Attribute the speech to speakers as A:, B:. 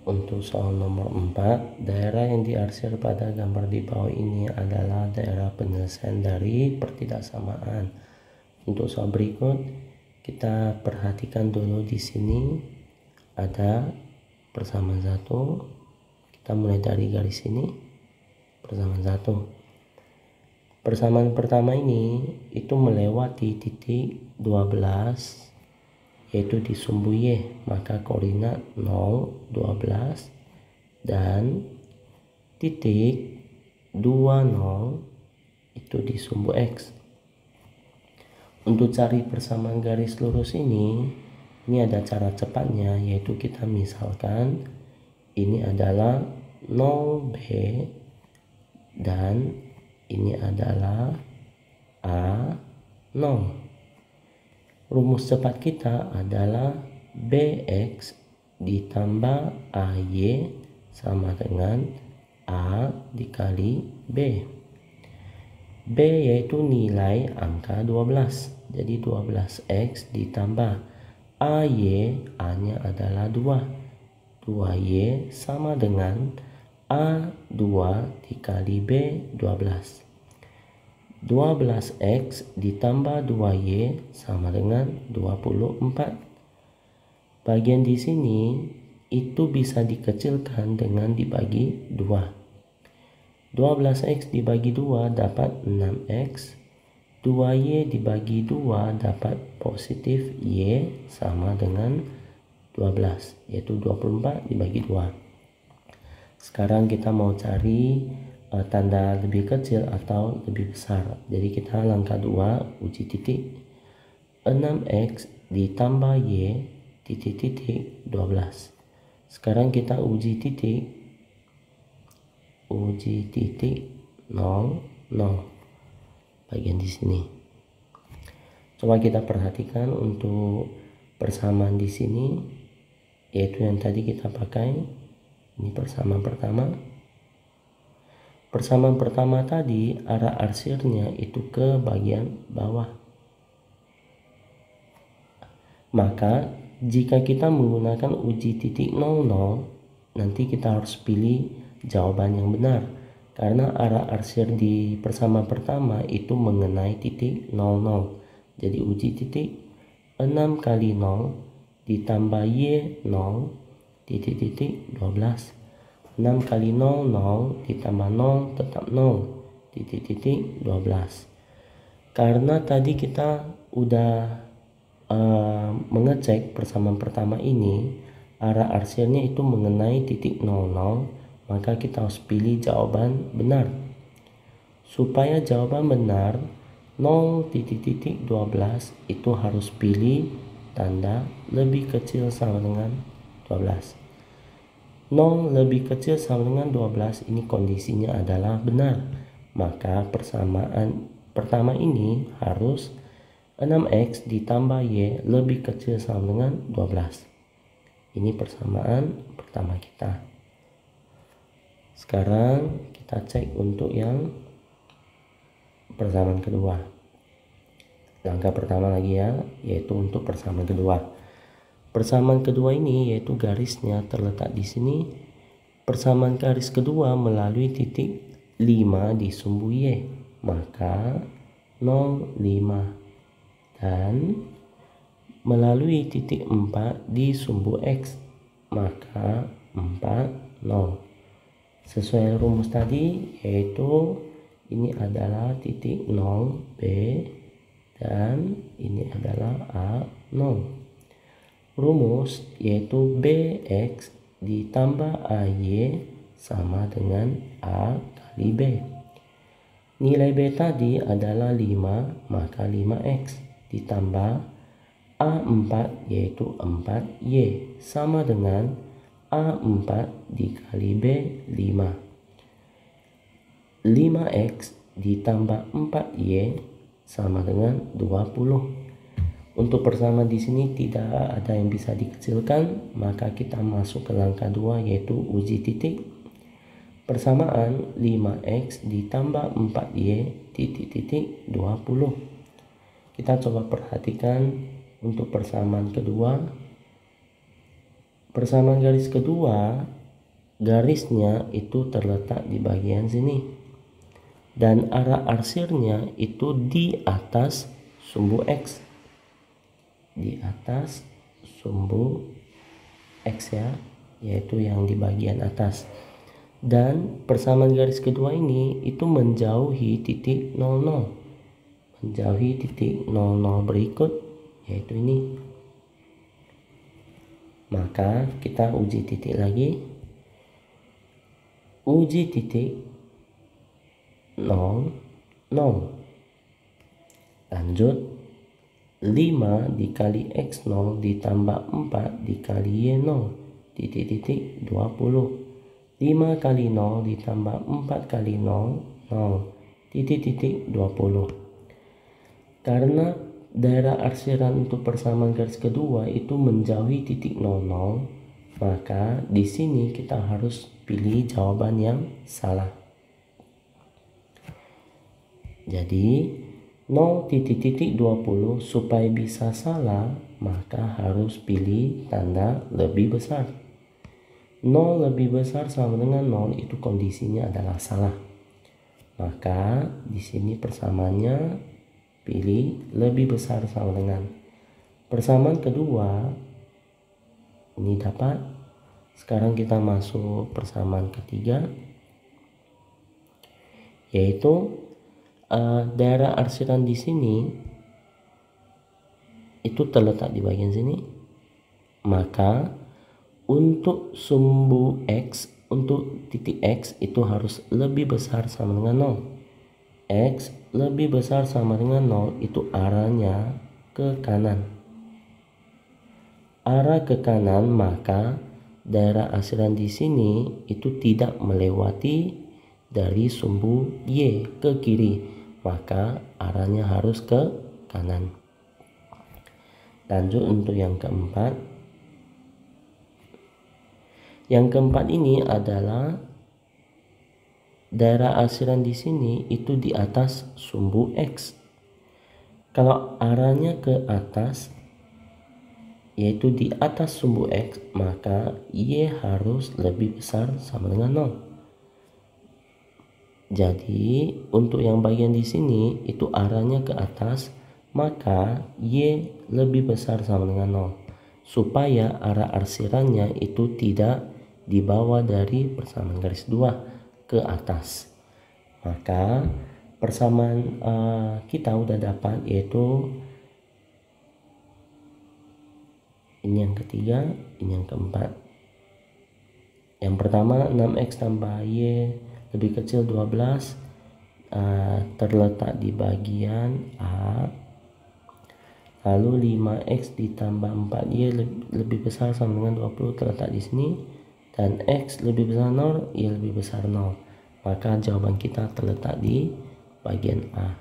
A: Untuk soal nomor 4, daerah yang diarsir pada gambar di bawah ini adalah daerah penyelesaian dari pertidaksamaan. Untuk soal berikut, kita perhatikan dulu di sini ada persamaan 1. Kita mulai dari garis ini, persamaan 1. Persamaan pertama ini itu melewati titik 12, yaitu di sumbu Y, maka koordinat 0, 12 dan titik 20 itu di sumbu X. Untuk cari persamaan garis lurus ini ada cara cepatnya, yaitu kita misalkan ini adalah 0B dan ini adalah A0. Rumus cepat kita adalah BX ditambah AY sama dengan A dikali B. B yaitu nilai angka 12. Jadi 12X ditambah AY, A-nya adalah 2. 2Y sama dengan A2 dikali B 12. 12X ditambah 2Y sama dengan 24. Bagian di sini itu bisa dikecilkan dengan dibagi 2. 12X dibagi 2 dapat 6X. 2Y dibagi 2 dapat positif Y sama dengan 12, yaitu 24 dibagi 2. Sekarang kita mau cari tanda lebih kecil atau lebih besar. Jadi kita langkah 2 uji titik. 6X ditambah Y titik 12. Sekarang kita uji titik 0, 0 bagian di sini. Coba kita perhatikan untuk persamaan di sini, yaitu yang tadi kita pakai. Ini persamaan pertama. Persamaan pertama tadi arah arsirnya itu ke bagian bawah. Maka jika kita menggunakan uji titik 00, nanti kita harus pilih jawaban yang benar, karena arah arsir di persamaan pertama itu mengenai titik 00. Jadi uji titik 6 kali 0 ditambah Y 0 titik 12. 6 kali 0 0 ditambah 0 tetap 0 titik 12. Karena tadi kita udah mengecek persamaan pertama ini arah arsirnya itu mengenai titik 00, maka kita harus pilih jawaban benar. Supaya jawaban benar 0 titik 12 itu harus pilih tanda lebih kecil sama dengan 12. 0 lebih kecil sama dengan 12, ini kondisinya adalah benar. Maka persamaan pertama ini harus 6X ditambah Y lebih kecil sama dengan 12. Ini persamaan pertama kita. Sekarang kita cek untuk yang persamaan kedua. Langkah pertama lagi ya, yaitu untuk persamaan kedua. Persamaan kedua ini yaitu garisnya terletak di sini. Persamaan garis kedua melalui titik 5 di sumbu Y, maka 0, 5, dan melalui titik 4 di sumbu X, maka 4, 0. Sesuai rumus tadi, yaitu ini adalah titik 0 B dan ini adalah A 0. Rumus yaitu BX ditambah AY sama dengan A kali B. Nilai B tadi adalah 5, maka 5X ditambah A4 yaitu 4Y sama dengan A4 dikali B 5. 5X ditambah 4Y sama dengan 20. Untuk persamaan di sini tidak ada yang bisa dikecilkan, maka kita masuk ke langkah 2 yaitu uji titik. Persamaan 5X ditambah 4Y titik 20. Kita coba perhatikan untuk persamaan kedua. Persamaan garis kedua, garisnya itu terletak di bagian sini dan arah arsirnya itu di atas sumbu X, di atas sumbu X ya, yaitu yang di bagian atas. Dan persamaan garis kedua ini itu menjauhi titik 00, menjauhi titik 00 berikut, yaitu ini. Maka kita uji titik lagi, uji titik 0, 0. Lanjut, 5 dikali X0 ditambah 4 dikali Y0, titik-titik 20. 5 kali 0 ditambah 4 kali 0, 0, titik-titik 20. Karena daerah arsiran untuk persamaan garis kedua itu menjauhi titik 00, maka di sini kita harus pilih jawaban yang salah. Jadi 0,20 supaya bisa salah, maka harus pilih tanda lebih besar. 0 lebih besar sama dengan 0 itu kondisinya adalah salah. Maka di sini persamaannya pilih lebih besar sama dengan. Persamaan kedua ini dapat. Sekarang kita masuk persamaan ketiga, yaitu daerah arsiran di sini itu terletak di bagian sini. Maka untuk sumbu X, untuk titik X itu harus lebih besar sama dengan 0. X lebih besar sama dengan 0 itu arahnya ke kanan. Arah ke kanan, maka daerah arsiran di sini itu tidak melewati dari sumbu Y ke kiri, maka arahnya harus ke kanan. Lanjut untuk yang keempat. Yang keempat ini adalah daerah arsiran di sini itu di atas sumbu X. Kalau arahnya ke atas, yaitu di atas sumbu X, maka Y harus lebih besar sama dengan 0. Jadi untuk yang bagian di sini itu arahnya ke atas, maka Y lebih besar sama dengan 0, supaya arah arsirannya itu tidak dibawa dari persamaan garis 2 ke atas. Maka persamaan kita udah dapat, yaitu ini yang ketiga, ini yang keempat. Yang pertama 6X tambah Y lebih kecil 12 terletak di bagian A. Lalu 5X ditambah 4Y lebih besar sama dengan 20 terletak di sini. Dan X lebih besar 0, Y lebih besar 0. Maka jawaban kita terletak di bagian A.